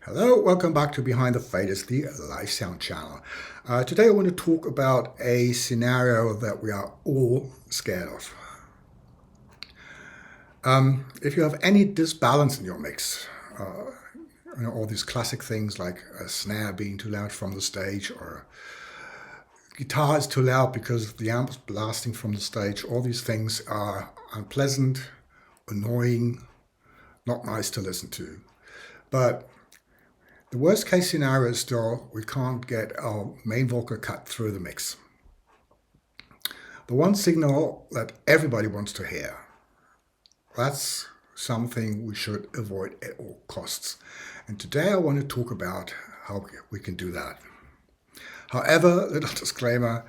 Hello, welcome back to Behind the Faders, the live sound channel. Today I want to talk about a scenario that we are all scared of. If you have any disbalance in your mix, all these classic things like a snare being too loud from the stage or guitar is too loud because the amp is blasting from the stage, all these things are unpleasant, annoying, not nice to listen to. But the worst case scenario is still we can't get our main vocal cut through the mix. The one signal that everybody wants to hear. That's something we should avoid at all costs. And today I want to talk about how we can do that. However, little disclaimer,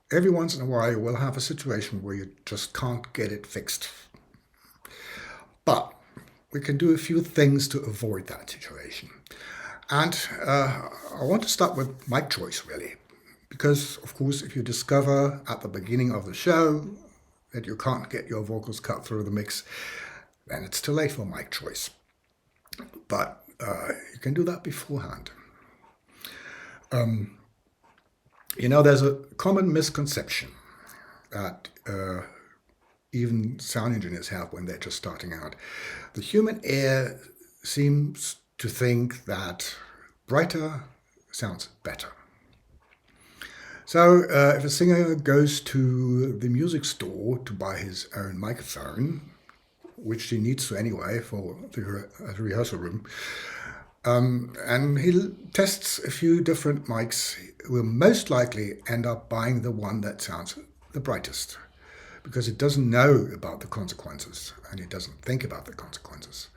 every once in a while you will have a situation where you just can't get it fixed. But we can do a few things to avoid that situation. And I want to start with mic choice, really. Because, of course, if you discover at the beginning of the show that you can't get your vocals cut through the mix, then it's too late for mic choice. But you can do that beforehand. There's a common misconception that even sound engineers have when they're just starting out. The human ear seems to think that brighter sounds better. So if a singer goes to the music store to buy his own microphone, which he needs to anyway for the rehearsal room, and he tests a few different mics, he will most likely end up buying the one that sounds the brightest, because it doesn't know about the consequences and it doesn't think about the consequences.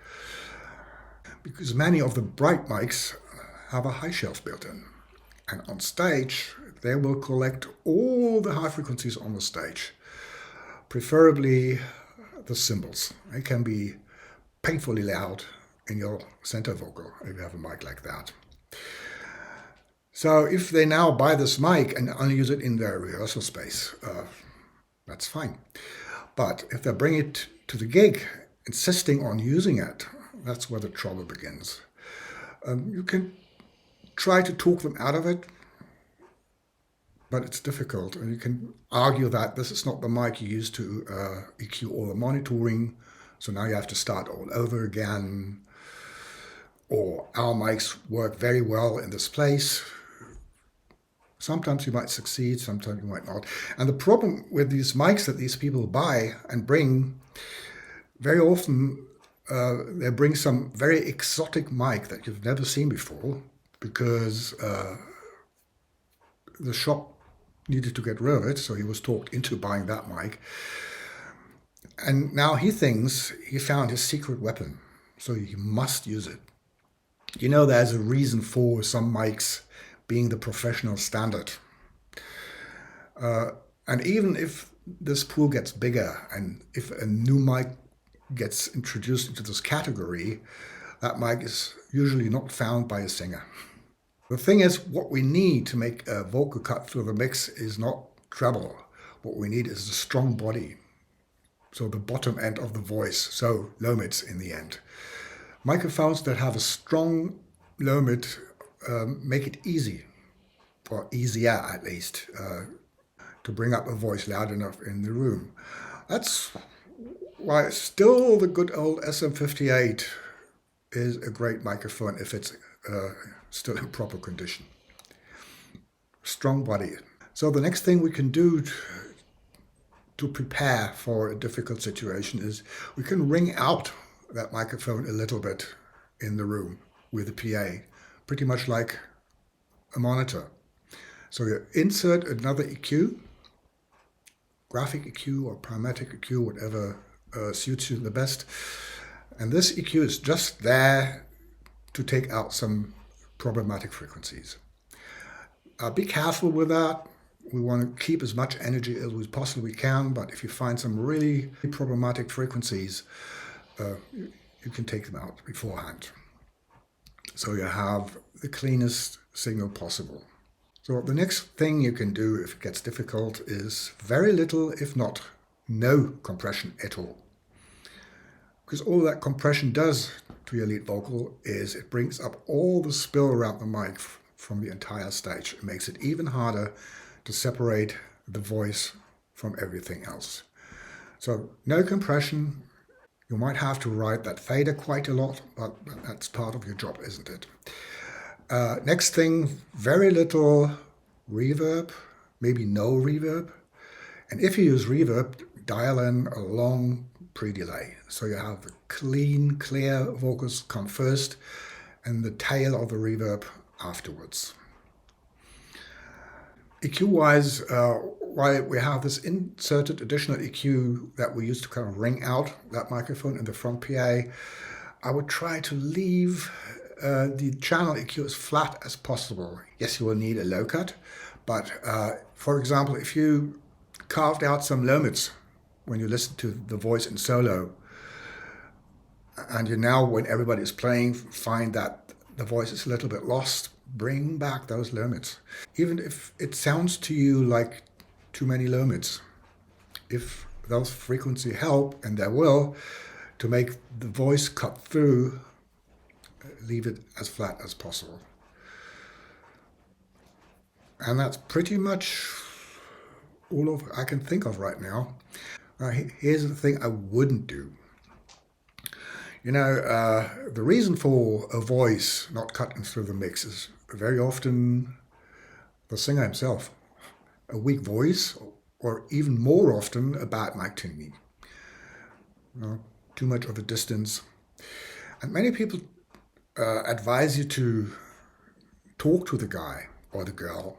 Because many of the bright mics have a high shelf built in. And on stage, they will collect all the high frequencies on the stage, preferably the cymbals. They can be painfully loud in your center vocal if you have a mic like that. So if they now buy this mic and only use it in their rehearsal space, that's fine. But if they bring it to the gig, insisting on using it, that's where the trouble begins. You can try to talk them out of it, but it's difficult. And you can argue that this is not the mic you used to EQ all the monitoring, so now you have to start all over again. Or our mics work very well in this place. Sometimes you might succeed, sometimes you might not. And the problem with these mics that these people buy and bring, very often they bring some very exotic mic that you've never seen before because the shop needed to get rid of it, so he was talked into buying that mic. And now he thinks he found his secret weapon, so he must use it. There's a reason for some mics being the professional standard. And even if this pool gets bigger and if a new mic gets introduced into this category, that mic is usually not found by a singer. The thing is, what we need to make a vocal cut through the mix is not treble. What we need is a strong body. So the bottom end of the voice, so low mids in the end. Microphones that have a strong low mid make it easy, or easier at least, to bring up a voice loud enough in the room. That's why still the good old SM58 is a great microphone if it's still in proper condition. Strong body. So the next thing we can do to prepare for a difficult situation is we can ring out that microphone a little bit in the room with the PA, pretty much like a monitor. So you insert another EQ, graphic EQ or parametric EQ, whatever suits you the best. And this EQ is just there to take out some problematic frequencies. Be careful with that. We want to keep as much energy as we possibly can, but if you find some really problematic frequencies, you can take them out beforehand. So you have the cleanest signal possible. So the next thing you can do if it gets difficult is very little, if not no compression at all. Because all that compression does to your lead vocal is it brings up all the spill around the mic from the entire stage. It makes it even harder to separate the voice from everything else. So no compression. You might have to ride that fader quite a lot, but that's part of your job, isn't it? Next thing, very little reverb, maybe no reverb. And if you use reverb, dial in a long pre-delay. So you have the clean, clear vocals come first and the tail of the reverb afterwards. EQ-wise, why we have this inserted additional EQ that we use to kind of ring out that microphone in the front PA, I would try to leave the channel EQ as flat as possible. Yes, you will need a low cut, but for example, if you carved out some low mids when you listen to the voice in solo, and you now, when everybody is playing, find that the voice is a little bit lost, bring back those low mids. Even if it sounds to you like too many low mids, if those frequencies help, and they will, to make the voice cut through, leave it as flat as possible. And that's pretty much all of I can think of right now. Here's the thing I wouldn't do. You know, the reason for a voice not cutting through the mix is very often the singer himself. A weak voice, or even more often, a bad mic tuning. You know, too much of a distance. And many people advise you to talk to the guy or the girl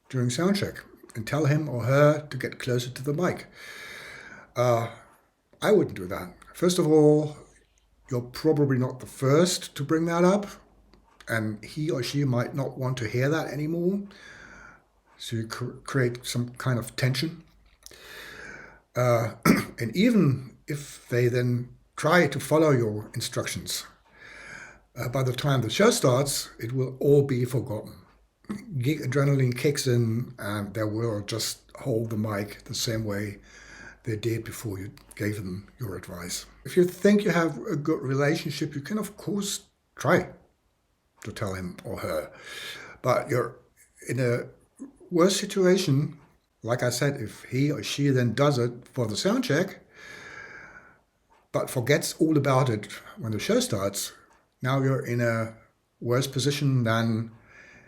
during soundcheck and tell him or her to get closer to the mic. I wouldn't do that. First of all, you're probably not the first to bring that up, and he or she might not want to hear that anymore. So you create some kind of tension. And even if they then try to follow your instructions, by the time the show starts, it will all be forgotten. Gig adrenaline kicks in, and they will just hold the mic the same way they did before you gave them your advice. If you think you have a good relationship, you can of course try to tell him or her. But you're in a worse situation, like I said, if he or she then does it for the sound check, but forgets all about it when the show starts, now you're in a worse position than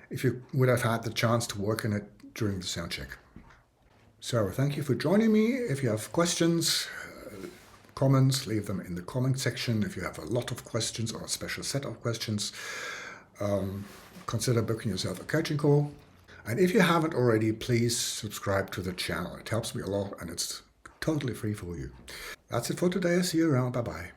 if you would have had the chance to work on it during the sound check. So thank you for joining me. If you have questions, comments, leave them in the comment section. If you have a lot of questions or a special set of questions, consider booking yourself a coaching call. And if you haven't already, please subscribe to the channel. It helps me a lot and it's totally free for you. That's it for today. See you around. Bye-bye.